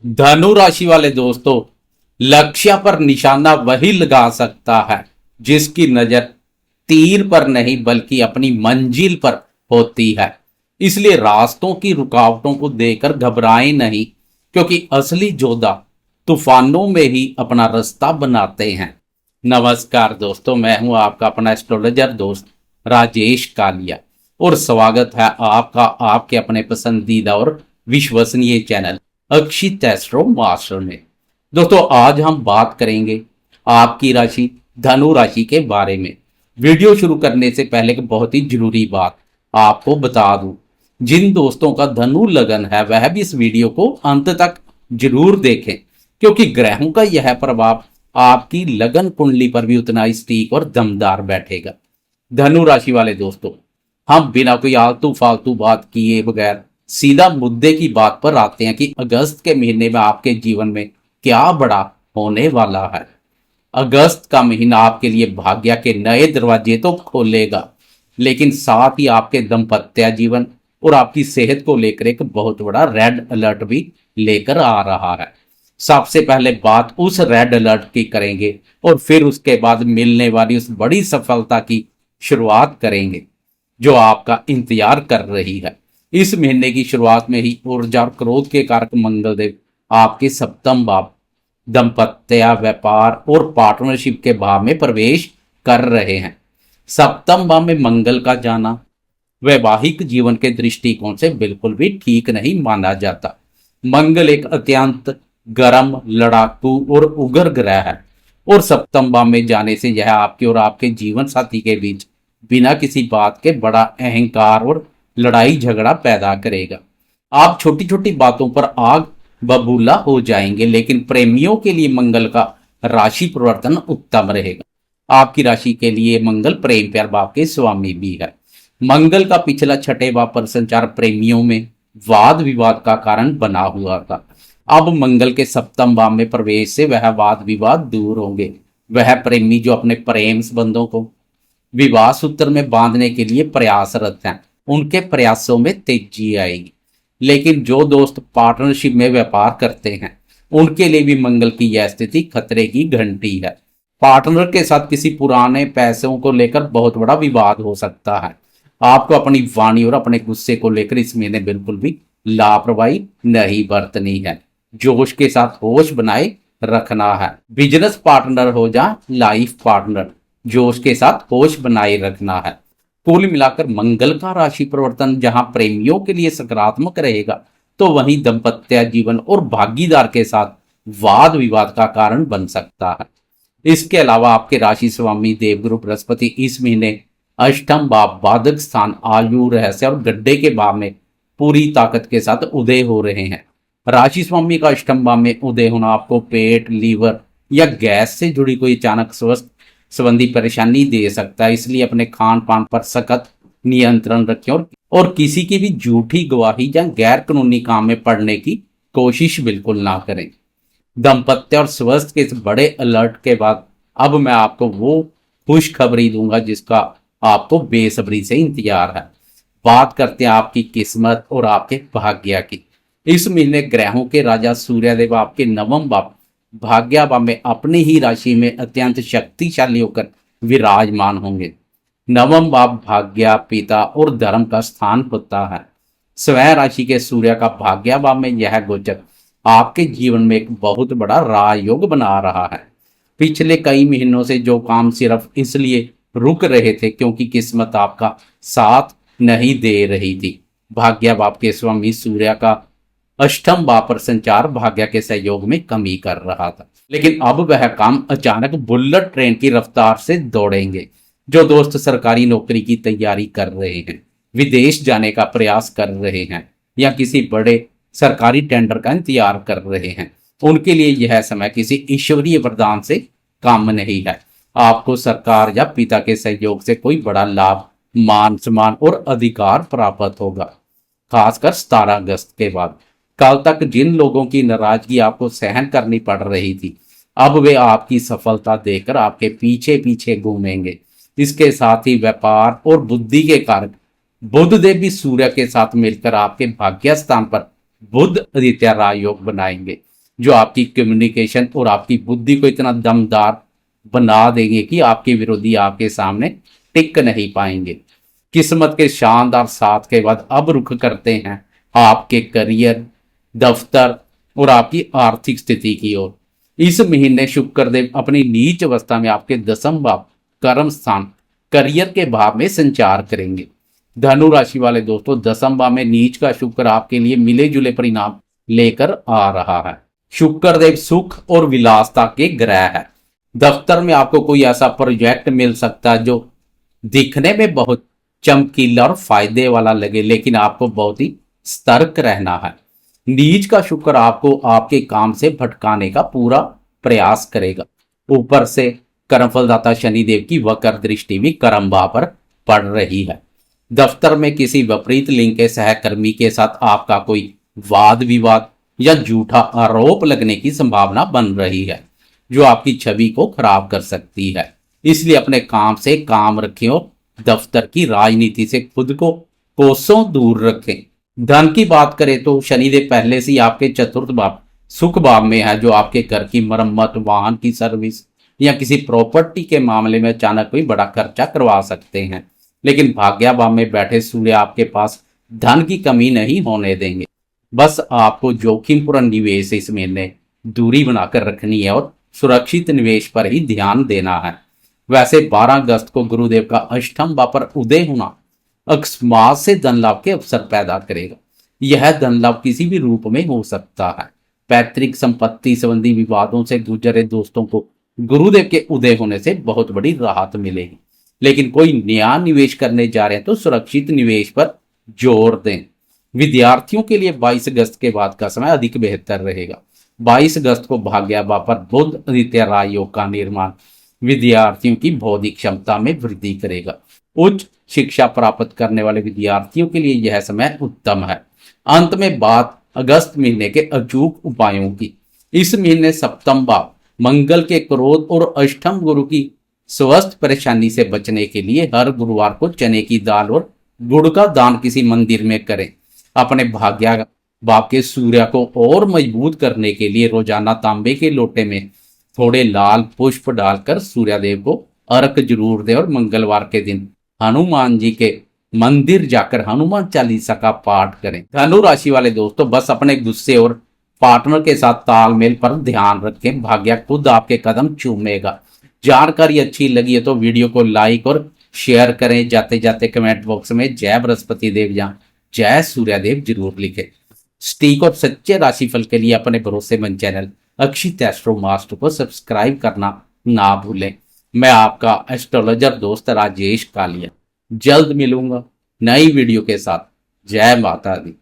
धनु राशि वाले दोस्तों, लक्ष्य पर निशाना वही लगा सकता है जिसकी नजर तीर पर नहीं बल्कि अपनी मंजिल पर होती है। इसलिए रास्तों की रुकावटों को देखकर घबराएं नहीं, क्योंकि असली योद्धा तूफानों में ही अपना रास्ता बनाते हैं। नमस्कार दोस्तों, मैं हूं आपका अपना एस्ट्रोलॉजर दोस्त राजेश कालिया और स्वागत है आपका आपके अपने पसंदीदा और विश्वसनीय चैनल अक्षित एस्ट्रो मास्टर में। दोस्तों, आज हम बात करेंगे आपकी राशि धनु राशि के बारे में। वीडियो शुरू करने से पहले एक बहुत ही जरूरी बात आपको बता दूं, जिन दोस्तों का धनु लगन है वह भी इस वीडियो को अंत तक जरूर देखें, क्योंकि ग्रहों का यह प्रभाव आपकी लगन कुंडली पर भी उतना ही सटीक और दमदार बैठेगा। धनु राशि वाले दोस्तों, हम बिना कोई आलतू फालतू बात किए बगैर सीधा मुद्दे की बात पर आते हैं कि अगस्त के महीने में आपके जीवन में क्या बड़ा होने वाला है। अगस्त का महीना आपके लिए भाग्य के नए दरवाजे तो खोलेगा, लेकिन साथ ही आपके दाम्पत्य जीवन और आपकी सेहत को लेकर एक बहुत बड़ा रेड अलर्ट भी लेकर आ रहा है। सबसे पहले बात उस रेड अलर्ट की करेंगे और फिर उसके बाद मिलने वाली उस बड़ी सफलता की शुरुआत करेंगे जो आपका इंतजार कर रही है। इस महीने की शुरुआत में ही ऊर्जा और क्रोध के कारक मंगलदेव आपके सप्तम भाव दाम्पत्य, व्यापार और पार्टनरशिप के भाव में प्रवेश कर रहे हैं। सप्तम भाव में मंगल का जाना वैवाहिक जीवन के दृष्टिकोण से बिल्कुल भी ठीक नहीं माना जाता। मंगल एक अत्यंत गर्म, लड़ाकू और उग्र ग्रह है और सप्तम भाव में जाने से यह आपके और आपके जीवन साथी के बीच बिना किसी बात के बड़ा अहंकार और लड़ाई झगड़ा पैदा करेगा। आप छोटी छोटी बातों पर आग बबूला हो जाएंगे, लेकिन प्रेमियों के लिए मंगल का राशि परिवर्तन उत्तम रहेगा। आपकी राशि के लिए मंगल प्रेम प्यार भाव के स्वामी भी है। मंगल का पिछला छठे भाव पर संचार प्रेमियों में वाद विवाद का कारण बना हुआ था। अब मंगल के सप्तम भाव में प्रवेश से वह वाद विवाद दूर होंगे। वह प्रेमी जो अपने प्रेम संबंधों को विवाह सूत्र में बांधने के लिए प्रयासरत हैं, उनके प्रयासों में तेजी आएगी। लेकिन जो दोस्त पार्टनरशिप में व्यापार करते हैं उनके लिए भी मंगल की यह स्थिति खतरे की घंटी है। पार्टनर के साथ किसी पुराने पैसों को लेकर बहुत बड़ा विवाद हो सकता है। आपको अपनी वाणी और अपने गुस्से को लेकर इस महीने बिल्कुल भी लापरवाही नहीं बरतनी है। जोश के साथ होश बनाए रखना है। बिजनेस पार्टनर हो या लाइफ पार्टनर, जोश के साथ होश बनाए रखना है। कुल मिलाकर मंगल का राशि परिवर्तन जहां प्रेमियों के लिए सकारात्मक रहेगा, तो वहीं दाम्पत्य जीवन और भागीदार के साथ वाद विवाद का कारण बन सकता है। इसके अलावा आपके राशि स्वामी देवगुरु बृहस्पति इस महीने अष्टम भाव बाधक स्थान आयु रहस्य और गड्ढे के भाव में पूरी ताकत के साथ उदय हो रहे हैं। राशि स्वामी का अष्टम भाव में उदय होना आपको पेट, लीवर या गैस से जुड़ी कोई अचानक स्वास्थ्य संबंधी परेशानी दे सकता है। इसलिए अपने खान पान पर सख्त नियंत्रण रखें और किसी की भी झूठी गवाही या गैर कानूनी काम में पड़ने की कोशिश बिल्कुल ना करें। दाम्पत्य और स्वास्थ्य के इस बड़े अलर्ट के बाद अब मैं आपको वो खुशखबरी दूंगा जिसका आपको बेसब्री से इंतजार है। बात करते हैं आपकी किस्मत और आपके भाग्य की। इस महीने ग्रहों के राजा सूर्यदेव आपके नवम भाव भाग्य भाव में अपनी ही राशि में अत्यंत शक्तिशाली होकर विराजमान होंगे। नवम भाव भाग्य, पिता और धर्म का स्थान होता है। स्वयं राशि के सूर्य का भाग्य भाव में यह गोचर आपके जीवन में एक बहुत बड़ा राजयोग बना रहा है। पिछले कई महीनों से जो काम सिर्फ इसलिए रुक रहे थे क्योंकि किस्मत आपका साथ नहीं दे रही थी। भाग्य भाव के स्वामी सूर्य का अष्टम भाव पर संचार भाग्य के सहयोग में कमी कर रहा था, लेकिन अब वह काम अचानक बुलेट ट्रेन की रफ्तार से दौड़ेंगे। जो दोस्त सरकारी नौकरी की तैयारी कर रहे हैं, विदेश जाने का प्रयास कर रहे हैं या किसी बड़े सरकारी टेंडर का इंतजार कर रहे हैं, उनके लिए यह समय किसी ईश्वरीय वरदान से कम नहीं है। आपको सरकार या पिता के सहयोग से कोई बड़ा लाभ, मान सम्मान और अधिकार प्राप्त होगा। खासकर 17 अगस्त के बाद। कल तक जिन लोगों की नाराजगी आपको सहन करनी पड़ रही थी, अब वे आपकी सफलता देकर आपके पीछे पीछे घूमेंगे। इसके साथ ही व्यापार और बुद्धि के कारक बुध देव भी सूर्य के साथ मिलकर आपके भाग्य स्थान पर बुध आदित्य राजयोग बनाएंगे। जो आपकी कम्युनिकेशन और आपकी बुद्धि को इतना दमदार बना देंगे कि आपके विरोधी आपके सामने टिक नहीं पाएंगे। किस्मत के शानदार साथ के बाद अब रुख करते हैं आपके करियर, दफ्तर और आपकी आर्थिक स्थिति की ओर। इस महीने शुक्रदेव अपनी नीच अवस्था में आपके दसम भाव कर्म स्थान करियर के भाव में संचार करेंगे। धनु राशि वाले दोस्तों, दसम भाव में नीच का शुक्र आपके लिए मिले जुले परिणाम लेकर आ रहा है। शुक्रदेव सुख और विलासता के ग्रह है। दफ्तर में आपको कोई ऐसा प्रोजेक्ट मिल सकता है जो दिखने में बहुत चमकीला और फायदे वाला लगे, लेकिन आपको बहुत ही सतर्क रहना है। नीच का शुक्र आपको आपके काम से भटकाने का पूरा प्रयास करेगा। ऊपर से कर्मफलदाता शनिदेव की वक्र दृष्टि भी कर्म भाव पर पड़ रही है। दफ्तर में किसी विपरीत लिंग के सहकर्मी के साथ आपका कोई वाद विवाद या झूठा आरोप लगने की संभावना बन रही है, जो आपकी छवि को खराब कर सकती है। इसलिए अपने काम से काम रखें और दफ्तर की राजनीति से खुद को कोसों दूर रखें। धन की बात करें तो शनिदेव पहले से ही आपके चतुर्थ भाव सुख भाव में है, जो आपके घर की मरम्मत, वाहन की सर्विस या किसी प्रॉपर्टी के मामले में अचानक कोई बड़ा खर्चा करवा सकते हैं। लेकिन भाग्य भाव में बैठे सूर्य आपके पास धन की कमी नहीं होने देंगे। बस आपको जोखिमपूर्ण निवेश इस महीने दूरी बनाकर रखनी है और सुरक्षित निवेश पर ही ध्यान देना है। वैसे 12 अगस्त को गुरुदेव का अष्टम भाव पर उदय होना अकस्मात से धन लाभ के अवसर पैदा करेगा। यह धन लाभ किसी भी रूप में हो सकता है। पैतृक संपत्ति संबंधी विवादों से गुजरे दोस्तों को गुरुदेव के उदय होने से बहुत बड़ी राहत मिलेगी। लेकिन कोई नया निवेश करने जा रहे हैं तो सुरक्षित निवेश पर जोर दें। विद्यार्थियों के लिए 22 अगस्त के बाद का समय अधिक बेहतर रहेगा। 22 अगस्त को भाग्य भाव पर बुध आदित्य राय योग का निर्माण विद्यार्थियों की बौद्धिक क्षमता में वृद्धि करेगा। उच्च शिक्षा प्राप्त करने वाले विद्यार्थियों के लिए यह समय उत्तम है। अंत में बात अगस्त महीने के अचूक उपायों की। इस महीने सप्तम भाव मंगल के क्रोध और अष्टम गुरु की स्वस्थ परेशानी से बचने के लिए हर गुरुवार को चने की दाल और गुड़ का दान किसी मंदिर में करें। अपने भाग्य भाव के सूर्य को और मजबूत करने के लिए रोजाना तांबे के लोटे में थोड़े लाल पुष्प डालकर सूर्यदेव को अर्घ जरूर दें और मंगलवार के दिन हनुमान जी के मंदिर जाकर हनुमान चालीसा का पाठ करें। धनु राशि वाले दोस्तों, बस अपने गुस्से और पार्टनर के साथ तालमेल पर ध्यान रखें। भाग्य खुद आपके कदम चूमेगा। जानकारी अच्छी लगी है तो वीडियो को लाइक और शेयर करें। जाते जाते कमेंट बॉक्स में जय बृहस्पति देव या जय सूर्यदेव जरूर लिखें। सटीक और सच्चे राशिफल के लिए अपने भरोसेमंद चैनल अक्षित एस्ट्रो मास्टर को सब्सक्राइब करना ना भूलें। मैं आपका एस्ट्रोलॉजर दोस्त राजेश कालिया जल्द मिलूंगा नई वीडियो के साथ। जय माता दी।